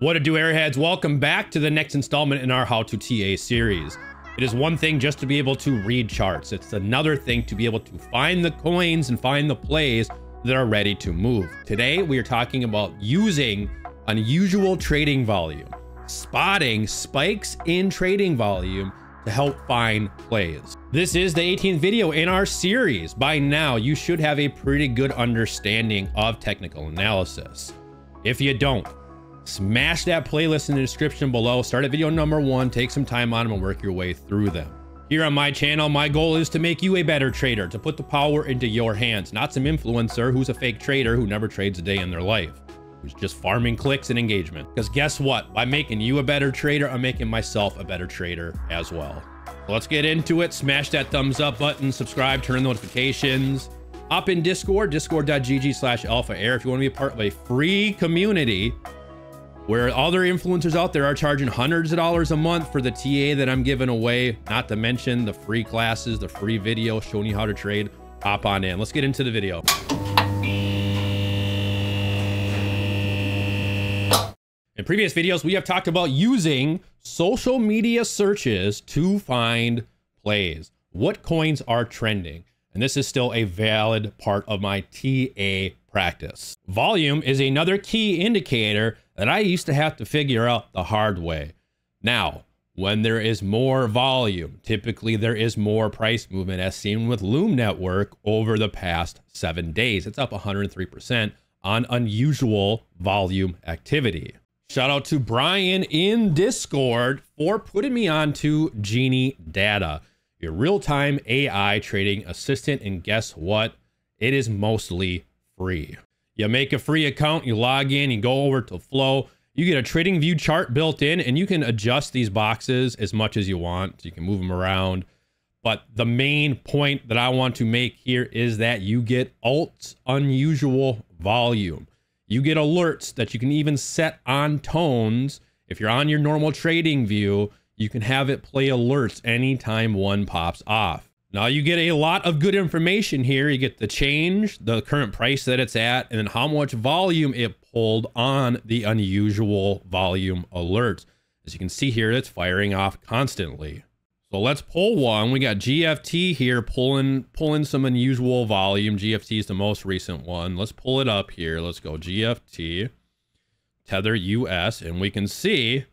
What to do, airheads? Welcome back to the next installment in our How to TA series. It is one thing just to be able to read charts. It's another thing to be able to find the coins and find the plays that are ready to move. Today, we are talking about using unusual trading volume, spotting spikes in trading volume to help find plays. This is the 18th video in our series. By now, you should have a pretty good understanding of technical analysis. If you don't, smash that playlist in the description below. Start at video number 1, take some time on them and work your way through them. Here on my channel, my goal is to make you a better trader, to put the power into your hands, not some influencer who's a fake trader who never trades a day in their life, who's just farming clicks and engagement. Because guess what? By making you a better trader, I'm making myself a better trader as well. So let's get into it. Smash that thumbs up button, subscribe, turn on notifications. Up in Discord, discord.gg/Alpha Aere if you want to be a part of a free community where other influencers out there are charging hundreds of dollars a month for the TA that I'm giving away, not to mention the free classes, the free video showing you how to trade. Hop on in. Let's get into the video. In previous videos, we have talked about using social media searches to find plays. What coins are trending? And this is still a valid part of my TA practice. Volume is another key indicator that I used to have to figure out the hard way. Now, when there is more volume, typically there is more price movement, as seen with Loom Network over the past 7 days. It's up 103% on unusual volume activity. Shout out to Brian in Discord for putting me on to GeniiData, your real-time AI trading assistant. And guess what? It is mostly free. You make a free account, you log in, you go over to Flow, you get a trading view chart built in, and you can adjust these boxes as much as you want. You can move them around. But the main point that I want to make here is that you get alt's unusual volume. You get alerts that you can even set on tones. If you're on your normal trading view, you can have it play alerts anytime one pops off. Now you get a lot of good information here. You get the change, the current price that it's at, and then how much volume it pulled on the unusual volume alerts. As you can see here, it's firing off constantly. So let's pull one. We got GFT here pulling some unusual volume. GFT is the most recent one. Let's pull it up here. Let's go GFT, Tether US, and we can see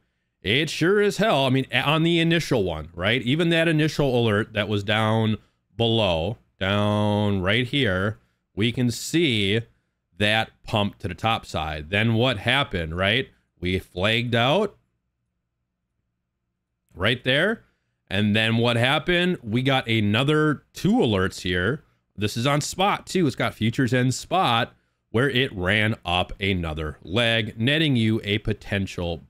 it sure as hell, I mean, on the initial one, right? Even that initial alert that was down below, down right here, we can see that pump to the top side. Then what happened, right? We flagged out right there. And then what happened? We got another 2 alerts here. This is on spot too. It's got futures and spot where it ran up another leg, netting you a potential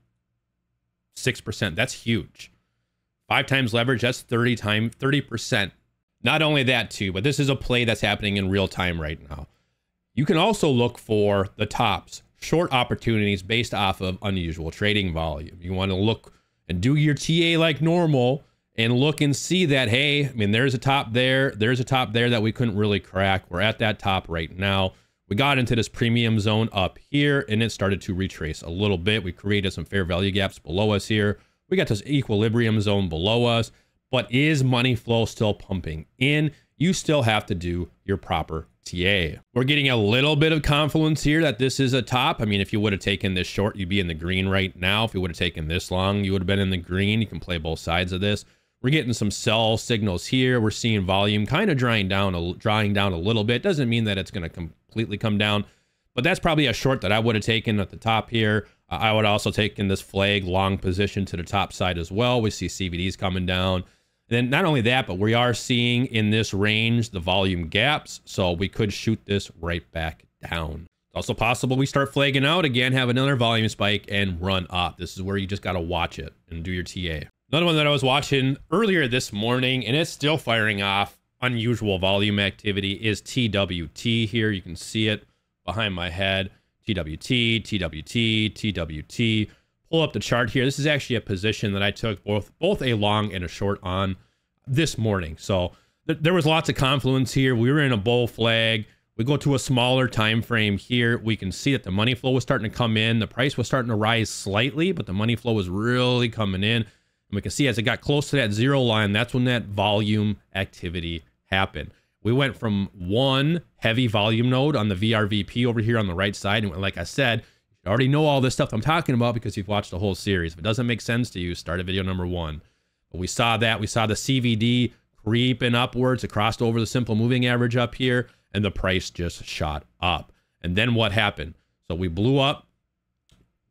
6%. That's huge. 5 times leverage, that's 30%. Not only that too, but this is a play that's happening in real time right now. You can also look for the tops, short opportunities based off of unusual trading volume. You want to look and do your TA like normal and look and see that, hey, I mean, there's a top there. There's a top there that we couldn't really crack. We're at that top right now. We got into this premium zone up here and it started to retrace a little bit. We created some fair value gaps below us here. We got this equilibrium zone below us, but is money flow still pumping in? You still have to do your proper TA. We're getting a little bit of confluence here that this is a top. I mean, if you would have taken this short, you'd be in the green right now. If you would have taken this long, you would have been in the green. You can play both sides of this. We're getting some sell signals here. We're seeing volume kind of drying down a little bit. Doesn't mean that it's going to completely come down, but that's probably a short that I would have taken at the top here. I would also taken this flag long position to the top side as well. We see CVDs coming down. And then not only that, but we are seeing in this range the volume gaps, so we could shoot this right back down. It's also possible we start flagging out again, have another volume spike and run up. This is where you just got to watch it and do your TA. Another one that I was watching earlier this morning, and it's still firing off unusual volume activity, is TWT here. You can see it behind my head. TWT, TWT, TWT. Pull up the chart here. This is actually a position that I took both a long and a short on this morning. So there was lots of confluence here. We were in a bull flag. We go to a smaller time frame here. We can see that the money flow was starting to come in. The price was starting to rise slightly, but the money flow was really coming in. And we can see as it got close to that zero line, that's when that volume activity happened. We went from one heavy volume node on the VRVP over here on the right side. And like I said, you already know all this stuff I'm talking about because you've watched the whole series. If it doesn't make sense to you, start at video number 1. But we saw that. We saw the CVD creeping upwards. It crossed over the simple moving average up here, and the price just shot up. And then what happened? So we blew up,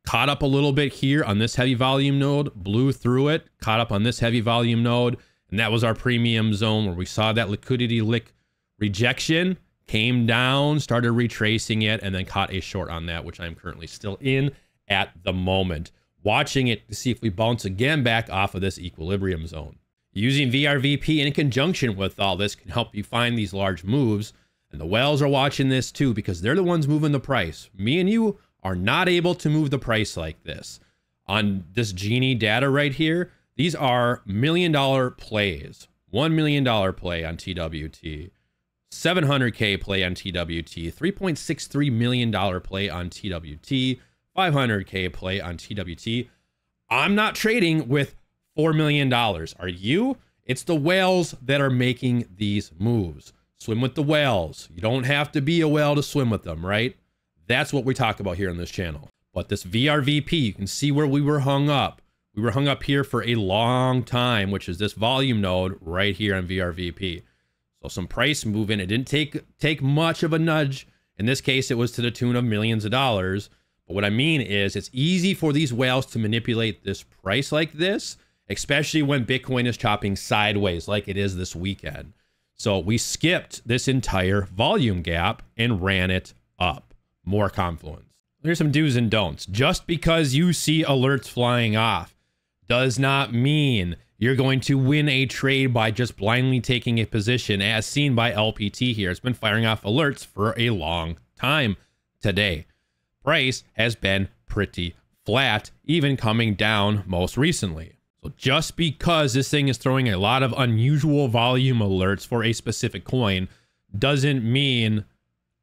caught up a little bit here on this heavy volume node, blew through it, caught up on this heavy volume node, and that was our premium zone where we saw that liquidity lick rejection, came down, started retracing it, and then caught a short on that, which I'm currently still in at the moment. Watching it to see if we bounce again back off of this equilibrium zone. Using VRVP in conjunction with all this can help you find these large moves. And the whales are watching this too because they're the ones moving the price. Me and you are not able to move the price like this. On this GeniiData right here, these are $1 million plays. $1 million play on TWT. 700K play on TWT. $3.63 million play on TWT. 500K play on TWT. I'm not trading with $4 million. Are you? It's the whales that are making these moves. Swim with the whales. You don't have to be a whale to swim with them, right? That's what we talk about here on this channel. But this VRVP, you can see where we were hung up. We were hung up here for a long time, which is this volume node right here on VRVP. So some price movement. It didn't take much of a nudge. In this case, it was to the tune of millions of dollars. But what I mean is it's easy for these whales to manipulate this price like this, especially when Bitcoin is chopping sideways like it is this weekend. So we skipped this entire volume gap and ran it up. More Confluence. Here's some do's and don'ts. Just because you see alerts flying off does not mean you're going to win a trade by just blindly taking a position, as seen by LPT here. It's been firing off alerts for a long time today. Price has been pretty flat, even coming down most recently. So just because this thing is throwing a lot of unusual volume alerts for a specific coin doesn't mean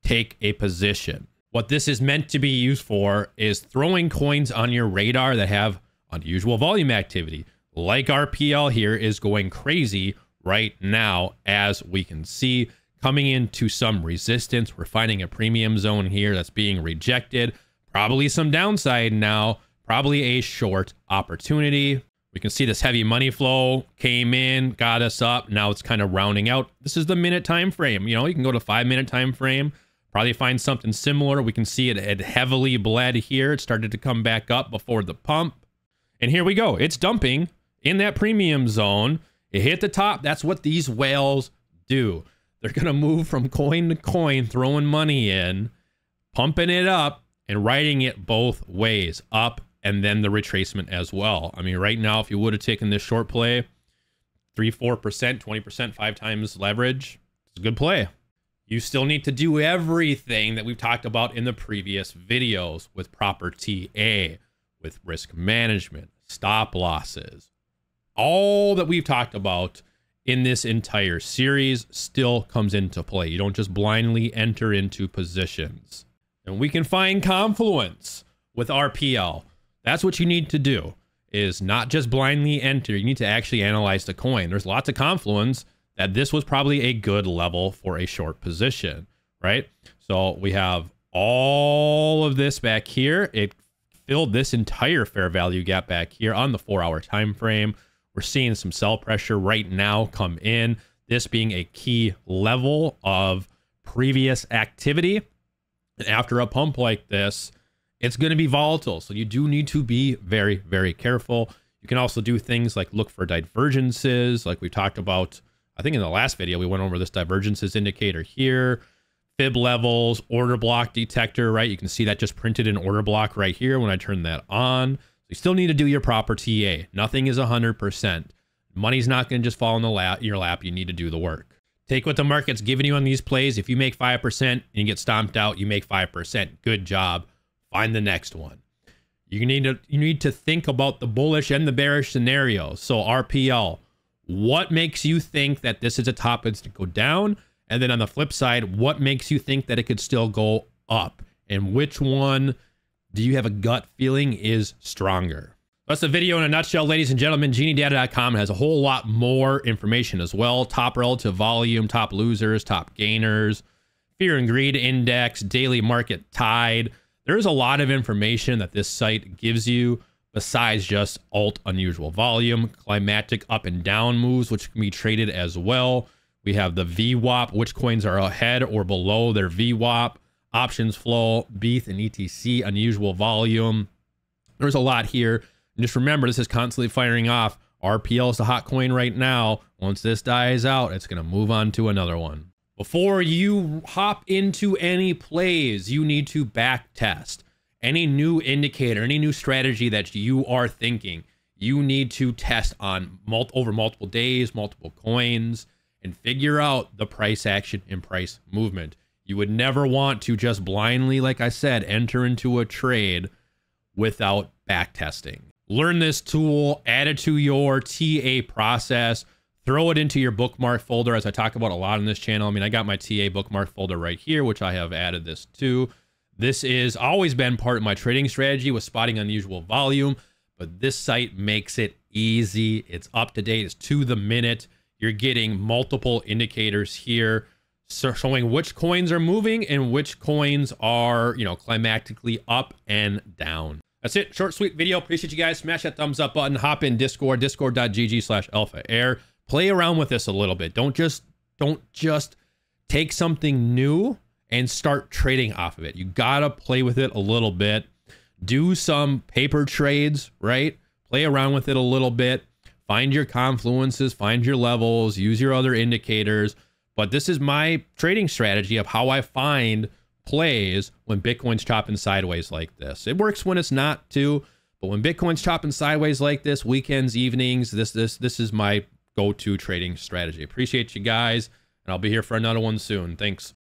take a position. What this is meant to be used for is throwing coins on your radar that have unusual volume activity. Like RPL here is going crazy right now, as we can see, coming into some resistance. We're finding a premium zone here that's being rejected. Probably some downside now, probably a short opportunity. We can see this heavy money flow came in, got us up. Now it's kind of rounding out. This is the minute time frame. You know, you can go to 5-minute time frame, probably find something similar. We can see it heavily bled here. It started to come back up before the pump. And here we go. It's dumping in that premium zone. It hit the top. That's what these whales do. They're going to move from coin to coin, throwing money in, pumping it up, and riding it both ways, up and then the retracement as well. I mean, right now, if you would have taken this short play, 3-4%, 20%, 5 times leverage, it's a good play. You still need to do everything that we've talked about in the previous videos with proper TA, with risk management, stop losses. All that we've talked about in this entire series still comes into play. You don't just blindly enter into positions. And we can find Confluence with RPL. That's what you need to do, is not just blindly enter. You need to actually analyze the coin. There's lots of Confluence that this was probably a good level for a short position, right? So we have all of this back here. It filled this entire fair value gap back here on the 4-hour time frame. We're seeing some sell pressure right now come in, this being a key level of previous activity. And after a pump like this, it's going to be volatile. So you do need to be very, very careful. You can also do things like look for divergences, like we talked about. I think in the last video, we went over this divergences indicator here, fib levels, order block detector, right? You can see that just printed an order block right here when I turn that on. You still need to do your proper TA. Nothing is 100%. Money's not going to just fall in your lap. You need to do the work. Take what the market's giving you on these plays. If you make 5% and you get stomped out, you make 5%. Good job. Find the next one. You need to think about the bullish and the bearish scenarios. So RPL, what makes you think that this is a top that's to go down? And then on the flip side, what makes you think that it could still go up? And which one do you have a gut feeling is stronger? That's the video in a nutshell, ladies and gentlemen. GeniiData.com has a whole lot more information as well. Top relative volume, top losers, top gainers, fear and greed index, daily market tide. There's a lot of information that this site gives you besides just alt unusual volume, climatic up and down moves, which can be traded as well. We have the VWAP, which coins are ahead or below their VWAP, options flow, BEAT and ETC, unusual volume. There's a lot here. And just remember, this is constantly firing off. RPL is the hot coin right now. Once this dies out, it's going to move on to another one. Before you hop into any plays, you need to back test. Any new indicator, any new strategy that you are thinking, you need to test on over multiple days, multiple coins, and figure out the price action and price movement. You would never want to just blindly, like I said, enter into a trade without back testing. Learn this tool, add it to your TA process, throw it into your bookmark folder, as I talk about a lot on this channel. I mean, I got my TA bookmark folder right here, which I have added this to. This is always been part of my trading strategy with spotting unusual volume, but this site makes it easy. It's up to date. It's to the minute. You're getting multiple indicators here showing which coins are moving and which coins are, climatically up and down. That's it. Short, sweet video. Appreciate you guys. Smash that thumbs up button. Hop in Discord, discord.gg/Alpha Aere. Play around with this a little bit. Don't just take something new and start trading off of it. You gotta play with it a little bit. Do some paper trades, right? Play around with it a little bit. Find your confluences, find your levels, use your other indicators. But this is my trading strategy of how I find plays when Bitcoin's chopping sideways like this. It works when it's not too, but when Bitcoin's chopping sideways like this, weekends, evenings, this is my go-to trading strategy. Appreciate you guys, and I'll be here for another one soon. Thanks.